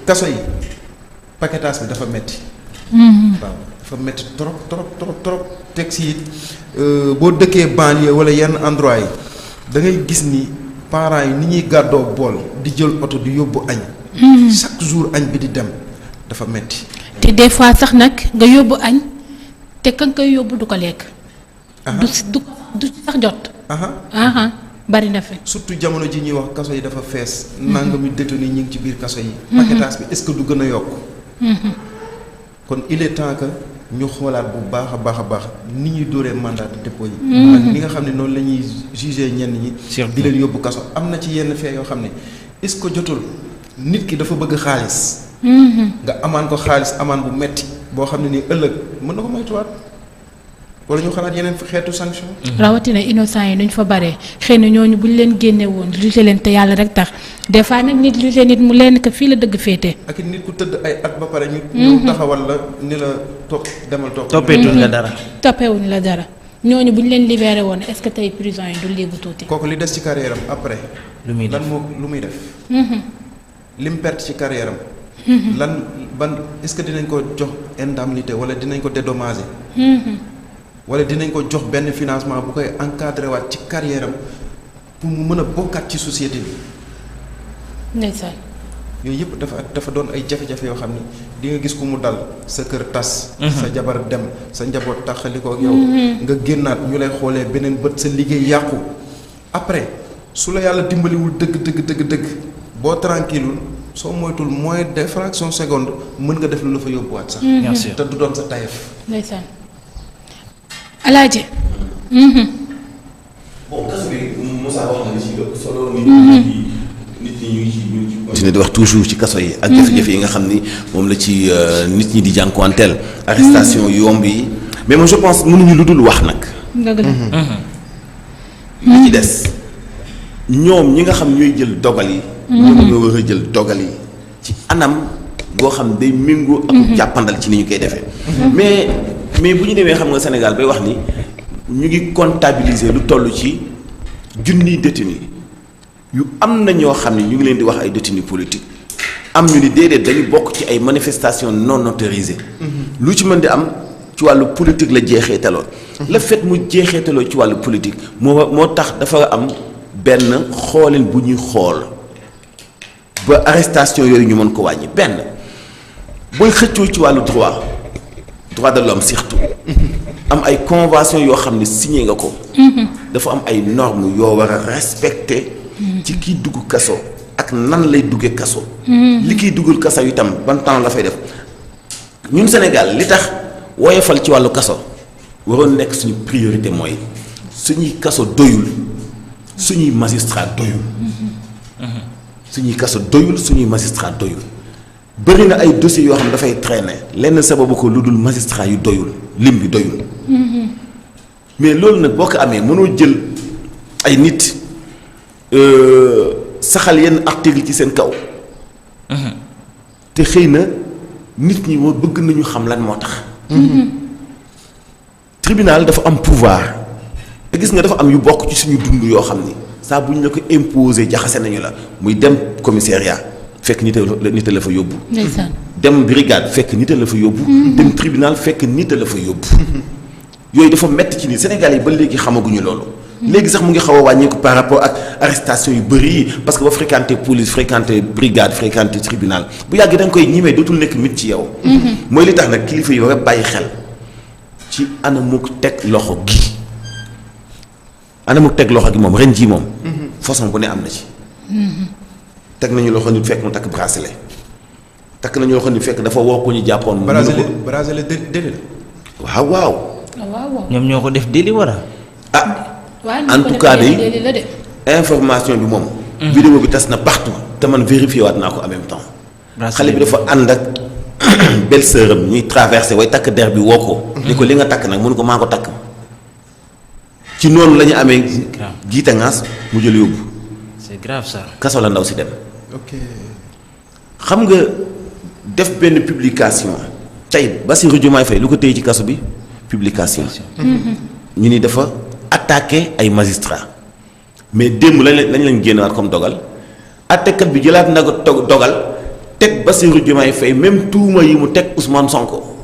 kaso yi paquetage bi dafa metti waaw dafa metti trop teg si it boo dëkkee banlieue wala yenn endroit yi da ngay gis ni parents yi ni ñuy gàddoo bool di jël oto di yóbbu añ chaque jour añ bi di dem dafa metti te des fois sax nag nga yóbbu añ te ka nga koy yóbbu du ko lekk du sax jot bari na fi surtout jamono ji ñuy wax kaso yi dafa fees nangami détenu ñi ngi ci biir kaso yi paquetage bi est-ce que du gën a yokk kon il est temps que ñu xoolaat bu baax a baax ni ñuy dóoree mandat de dépôt yi ak ni nga xam ne noonu la ñuy juger ñenn ñi di leen yóbbu kaso am na ci yenn fee yoo xam ne est-ce que jotul nit ki dafa bëgg xaalis nga amaan ko xaalis amaan bu metti boo xam ne nii ëllëg mën na ko moytuwaat wala ñu xalaat yeneen xeetu sanction rawatina innocent yi nuñ fa bare xëy na ñooñu buñ leen génne woon juge leen te yàlla rek tax des fois nag nit juge nit mu leen que fii la dëgg féete ak nit ku tëdd ay at ba pare ñu ñëw taxawal la ni la topp demal topp toppeetuñ la dara toppewuñ la dara ñooñu buñ leen libéré woon est-ce que tey prison yi du liibu tuuti kooku li des ci carrière am après lu muy def lu muy def lim perte ci carrière am lan ban est-ce que dinañ ko jox indemnité wala dinañ ko dédommager wala dinañ ko jox benn financement bu koy encadré waat ci carrière am pour mu mën a bokkaat ci société bi. ndeysaan. yooyu yëpp dafa doon ay jafe-jafe yoo xam ni di nga gis ku mu dal sa kër tas. sa jabar dem sa njaboot taxalikoo ak yow. nga génnaat ñu lay xoolee beneen bët sa liggéey yàqu. après su la yàlla dimbaliwul dëgg boo tranquille soo moytul moins de fraction seconde mën nga def lu la fa yóbbuwaat sax. bien sûr te du doon sa tayef. ndeysaan. Alaaji. bon kaso bi Moussa wax na li ci solo nit ñi ñu ngi ci continuer di wax toujours ci kaso yi ak jafe-jafe yi nga xam ni moom la ci nit ñi di jànkuwanteel arrestation yomb yi mais moi je pense mënuñu lu dul wax nag dëgg la. li ci des ñoom ñi nga xam ñooy jël dogal yi ñoom ñoo war a jël dogal yi ci anam boo xam day méngoo ak jàppandal ci ni ñu koy defee mais bu ñu demee xam nga Sénégal bay wax ni ñu ngi comptabiliser lu toll ci junniy détenus yu am na ñoo xam ne ñu ngi leen di wax ay détenus politiques am ñu ni déedéet dañu bokk ci ay manifestations non autorisées lu ci mën di am ci wàllu politique la jeexeetaloon le fait mu jeexeetaloo ci wàllu politique moo tax dafa am benn xoolin bu ñuy xool ba arrestation yooyu ñu mën ko wàññi benn booy xëccoo ci wàllu droit de l'homme surtout am ay convention yoo xam ne signé nga ko dafa am ay normes yoo war a respecter ci kiy dugg kaso ak nan lay duggee kaso li kiy duggul kaso itam ban temps la fay def ñun Sénégal li tax woyofal ci wàllu kaso waroon nekk suñu priorité mooy suñuy kaso doyul suñuy magistrat doyul suñuy kaso doyul suñuy magistrat doyul bëri na ay dossiers yoo xam ne dafay traîner lenn sababu ko lu dul magistrat yu doyul lim bi doyul mais loolu nag boo ko amee mënoo jël ay nit saxal yenn article ci seen kaw te xëy na nit ñi bëgg nañu xam lan moo tax tribunal dafa am pouvoir te gis nga dafa am yu bokk ci suñu dund yoo xam ni saa bu ñu la ko imposer jaxase nañu la muy dem commissariat fekk nit a la fa yóbbu dem brigade fekk nit a la fa yóbbu dem tribunal fekk nit a la fa yóbbu yooyu dafa metti ci ni Sénégal yi ba léegi xamaguñu loolu léegi sax mu ngi xaw a wàññeeku par rapport ak arrestation yu bëri yi parce que ba fréquenter police fréquenter brigade fréquenter tribunal bu yàgg da nga koy ñimee dootul nekk mit ci yow mooy li tax nag kilifa yi war a bàyyi xel ci anamuk teg loxo gi anamuk teg loxo gi moom ren jii moom façon bu ne am na ci teg nañu loxo nit fekk mu takk bracelet takk nañu loxo nit fekk dafa woo ko ñu jàppoon bracelet déli la waaw ñoom ñoo ko def déli wala en tout cas de information bi moom vidéo bi tas na partout te man vérifié waat naa ko en même temps xale bi dafa ànd ak belle-sœur am ñuy traversé way takk der bi woo ko ni ko li nga takk nag mënu ko maa ko takk ci noonu la ñu amee jiite ngaas mu jël yóbbu c'est grave ça kaso la ndaw si dem ok xam nga def benn publication tey Bassirou Diomaye Faye lu ko téye ci kaso bi publication ñu ni dafa attaqué ay magistrats mais démb lañ génnewaat comme dogal attekat bi jëlaat na ko dogal Bassirou Diomaye Faye même tuuma yi mu teg Ousmane Sonko